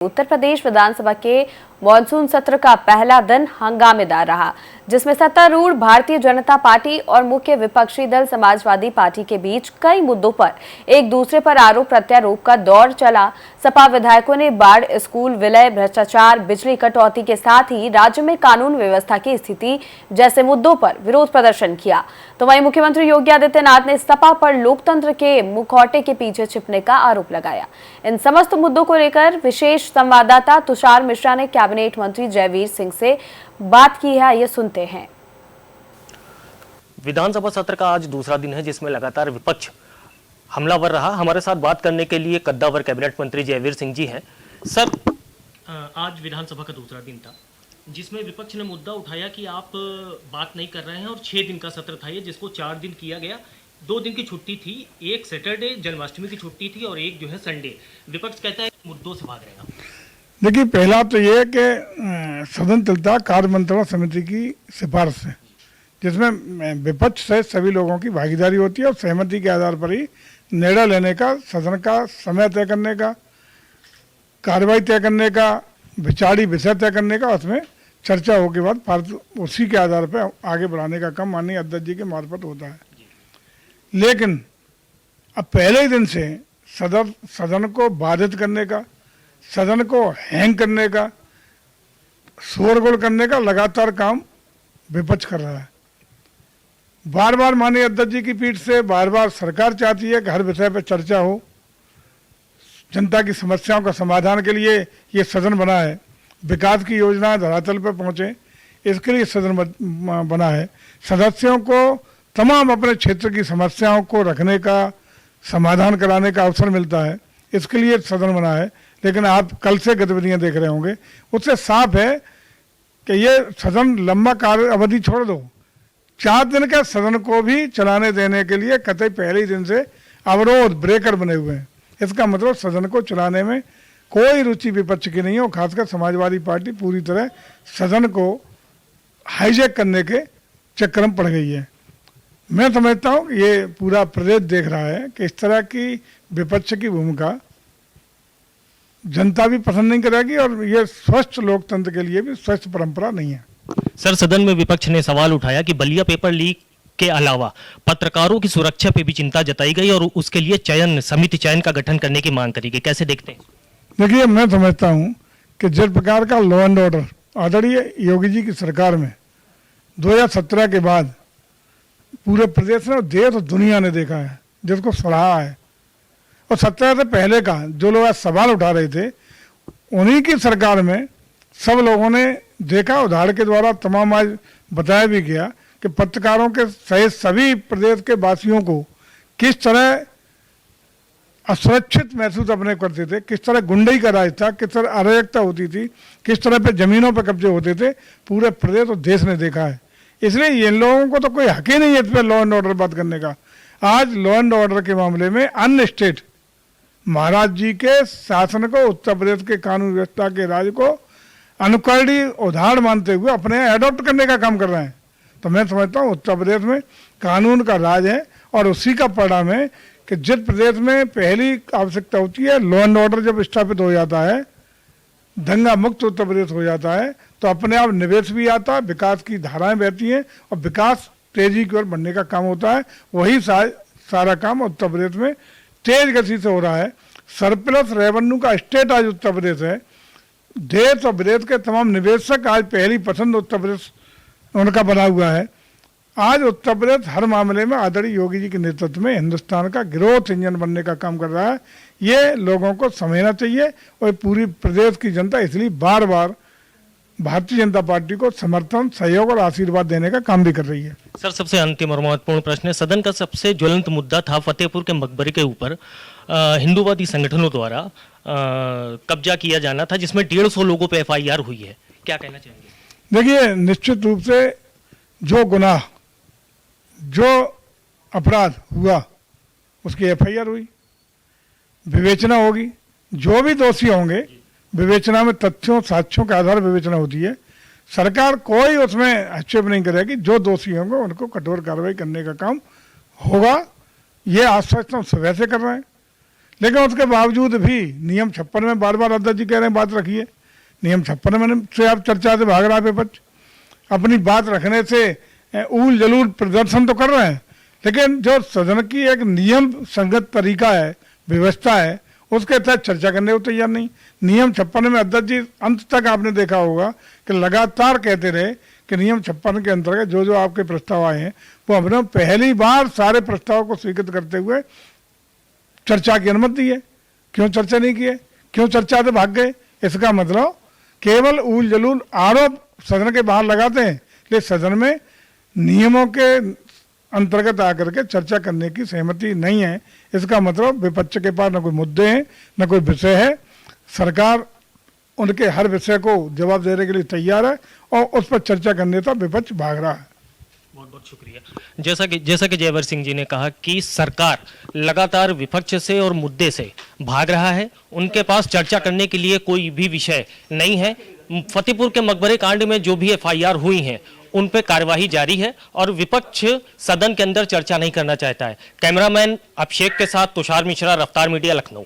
उत्तर प्रदेश विधानसभा के मॉनसून सत्र का पहला दिन हंगामेदार रहा, जिसमें सत्तारूढ़ भारतीय जनता पार्टी और मुख्य विपक्षी दल समाजवादी पार्टी के बीच कई मुद्दों पर एक दूसरे पर आरोप प्रत्यारोप का दौर चला। सपा विधायकों ने बाढ़, स्कूल विलय, भ्रष्टाचार, बिजली कटौती के साथ ही राज्य में कानून व्यवस्था की स्थिति जैसे मुद्दों पर विरोध प्रदर्शन किया। तो वहीं मुख्यमंत्री योगी आदित्यनाथ ने सपा पर लोकतंत्र के मुखौटे के पीछे छिपने का आरोप लगाया। इन समस्त मुद्दों को लेकर विशेष संवाददाता तुषार मिश्रा ने कैबिनेट मंत्री जयवीर सिंह से बात की है, ये सुनते हैं। विधानसभा सत्र का आज दूसरा दिन है, जिसमें लगातार विपक्ष हमलावर रहा। हमारे साथ बात करने के लिए कद्दावर कैबिनेट मंत्री जयवीर सिंह जी हैं। सर, आज विधानसभा का दूसरा दिन था, जिसमें विपक्ष ने मुद्दा उठाया कि आप बात नहीं कर रहे हैं और 6 दिन का सत्र था ये, जिसको 4 दिन किया गया। 2 दिन की छुट्टी थी, एक सैटरडे जन्माष्टमी की छुट्टी थी और एक जो है संडे। विपक्ष कहता है मुद्दों से भाग रहेगा। देखिए, पहला तो ये है कि सदन चलता कार्य मंत्रणा समिति की सिफारिश है, जिसमें विपक्ष से सभी लोगों की भागीदारी होती है और सहमति के आधार पर ही निर्णय लेने का, सदन का समय तय करने का, कार्रवाई तय करने का, विचारी विषय तय करने का, उसमें चर्चा हो के बाद उसी के आधार पर आगे बढ़ाने का काम माननीय अध्यक्ष जी के मार्फत होता है। लेकिन अब पहले ही दिन से सदन को बाधित करने का, सदन को हैंग करने का, शोरगुल करने का लगातार काम विपक्ष कर रहा है। बार बार माननीय अध्यक्ष जी की पीठ से बार बार सरकार चाहती है कि हर विषय पर चर्चा हो, जनता की समस्याओं का समाधान के लिए ये सदन बना है, विकास की योजनाएं धरातल पर पहुंचे, इसके लिए सदन बना है। सदस्यों को तमाम अपने क्षेत्र की समस्याओं को रखने का, समाधान कराने का अवसर मिलता है, इसके लिए सदन बना है। लेकिन आप कल से गतिविधियां देख रहे होंगे, उससे साफ है कि ये सदन लंबा कार्य अवधि छोड़ दो, 4 दिन के सदन को भी चलाने देने के लिए कतई पहले ही दिन से अवरोध ब्रेकर बने हुए हैं। इसका मतलब सदन को चलाने में कोई रुचि विपक्ष की नहीं है और खासकर समाजवादी पार्टी पूरी तरह सदन को हाईजैक करने के चक्कर में पड़ गई है। मैं समझता हूँ ये पूरा प्रदेश देख रहा है कि इस तरह की विपक्ष की भूमिका जनता भी पसंद नहीं करेगी और ये स्वस्थ लोकतंत्र के लिए भी स्वस्थ परंपरा नहीं है। सर, सदन में विपक्ष ने सवाल उठाया कि बलिया पेपर लीक के अलावा पत्रकारों की सुरक्षा पे भी चिंता जताई गई और उसके लिए समिति चयन का गठन करने की मांग करी गई। कैसे देखते हैं? देखिए, मैं समझता हूँ कि जिस प्रकार का लॉ एंड ऑर्डर आदरणीय योगी जी की सरकार में 2017 के बाद पूरे प्रदेश में, देश और दुनिया ने देखा है, जिसको सराहा है, और 17 से पहले का जो लोग आज सवाल उठा रहे थे, उन्हीं की सरकार में सब लोगों ने देखा, उदाहरण के द्वारा तमाम आज बताया भी गया कि पत्रकारों के सहित सभी प्रदेश के वासियों को किस तरह असुरक्षित महसूस अपने करते थे, किस तरह गुंडई का राज था, किस तरह अराजकता होती थी, किस तरह पे जमीनों पर कब्जे होते थे, पूरे प्रदेश और देश ने देखा है। इसलिए इन लोगों को तो कोई हक ही नहीं है इस पर लॉ एंड ऑर्डर बात करने का। आज लॉ एंड ऑर्डर के मामले में अन्य स्टेट महाराज जी के शासन को, उत्तर प्रदेश के कानून व्यवस्था के राज को अनुकरणीय उदाहरण मानते हुए अपने एडॉप्ट करने का काम कर रहे हैं। तो मैं समझता हूँ उत्तर प्रदेश में कानून का राज है और उसी का परिणाम है कि जिस प्रदेश में पहली आवश्यकता होती है, लॉ एंड ऑर्डर जब स्थापित हो जाता है, दंगा मुक्त उत्तर प्रदेश हो जाता है, तो अपने आप निवेश भी आता है, विकास की धाराएं बहती हैं और विकास तेजी की ओर बढ़ने का काम होता है। वही सारा काम उत्तर प्रदेश में तेज गति से हो रहा है। सरप्लस रेवेन्यू का स्टेट आज उत्तर प्रदेश है। देश और विदेश के तमाम निवेशक आज पहली पसंद उत्तर प्रदेश उनका बना हुआ है। आज उत्तर प्रदेश हर मामले में आदरणीय योगी जी के नेतृत्व में हिंदुस्तान का ग्रोथ इंजन बनने का काम कर रहा है। ये लोगों को समझना चाहिए और पूरी प्रदेश की जनता इसलिए बार बार भारतीय जनता पार्टी को समर्थन, सहयोग और आशीर्वाद देने का काम भी कर रही है। सर, सबसे अंतिम और महत्वपूर्ण प्रश्न है, सदन का सबसे ज्वलंत मुद्दा था फतेहपुर के मकबरे के ऊपर हिंदूवादी संगठनों द्वारा कब्जा किया जाना था, जिसमें 150 लोगों पे FIR हुई है। क्या कहना चाहेंगे? देखिए, निश्चित रूप से जो गुनाह, जो अपराध हुआ, उसकी FIR हुई, विवेचना होगी, जो भी दोषी होंगे विवेचना में तथ्यों साक्ष्यों के आधार पर विवेचना होती है। सरकार कोई उसमें हस्तक्षेप नहीं करेगी, जो दोषी होंगे उनको कठोर कार्रवाई करने का काम होगा। ये आश्वासन हम सुबह से कर रहे हैं, लेकिन उसके बावजूद भी नियम 56 में बार बार अध्यक्ष जी कह रहे हैं बात रखिए। नियम 56 में से आप चर्चा से भाग रहा है विपक्ष। अपनी बात रखने से ऊल जलूल प्रदर्शन तो कर रहे हैं, लेकिन जो सदन की एक नियम संगत तरीका है, व्यवस्था है, उसके तहत चर्चा करने को तैयार नहीं। नियम 56 में अध्यक्ष जी अंत तक आपने देखा होगा कि लगातार कहते रहे कि नियम 56 के अंतर्गत जो जो आपके प्रस्ताव आए हैं वो हमने पहली बार सारे प्रस्ताव को स्वीकृत करते हुए चर्चा की अनुमति दी है। क्यों चर्चा नहीं की है, क्यों चर्चा से भाग गए? इसका मतलब केवल ऊल जलूल आरोप सदन के बाहर लगाते हैं, लेकिन सदन में नियमों के अंतर्गत आकर के चर्चा करने की सहमति नहीं है। इसका मतलब विपक्ष के पास न कोई मुद्दे हैं, न कोई विषय है। सरकार उनके हर विषय को जवाब देने के लिए तैयार है और उस पर चर्चा करने तक विपक्ष भाग रहा है। बहुत बहुत शुक्रिया। जैसा कि जयवीर सिंह जी ने कहा कि सरकार लगातार विपक्ष से और मुद्दे से भाग रहा है, उनके पास चर्चा करने के लिए कोई भी विषय नहीं है। फतेहपुर के मकबरे कांड में जो भी FIR हुई हैं उन पे कार्यवाही जारी है और विपक्ष सदन के अंदर चर्चा नहीं करना चाहता है। कैमरामैन अभिषेक के साथ तुषार मिश्रा, रफ्तार मीडिया, लखनऊ।